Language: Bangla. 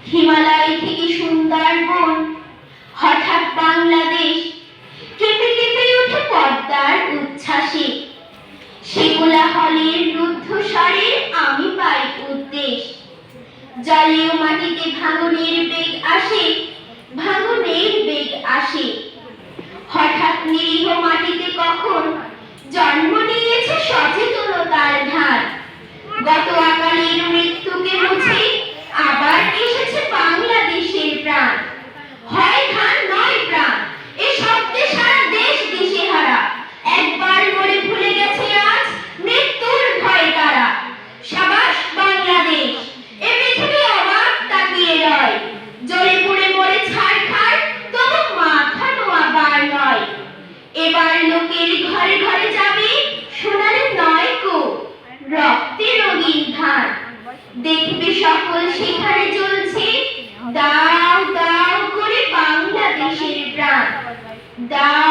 হিমালয় থেকে সুন্দরবন, হঠাৎ বাংলাদেশ কেঁপে কেঁপে ওঠে পদ্মার উচ্ছ্বাসে। সে কোলাহলের রুদ্ধস্বরে আমি পাই উদ্দেশ। জলে ও মাটিতে ভাঙনের বেগ আসে, ভাঙনের বেগ আসে। হঠাৎ নিরীহ মাটিতে কখন জন্ম নিয়েছে সচেতনতার ধান। গত আকালের মৃত্যুকে মুছে আবার এসেছে বাংলাদেশের প্রাণ। হয় ধান নয় প্রাণ, এ শব্দে সারা দেশ দিশেহারা। একবার মরে ভুলে গেছে আজ মৃত্যুর ভয়ে তারা। সাবাস বাংলাদেশ, এ পৃথিবী অবাক তাকিয়ে রয়। জ্বলে পুড়ে মরে ছারখার, তবু মাথা নোয়া বার নয়। এবার লোকের ঘরে ঘরে যাবে সোনালি নয় কো রক্তে রঙিন ধান। দেখবে সকল সেখানে জ্বলছে দাও দাও করে বাংলাদেশের প্রাণ। দাও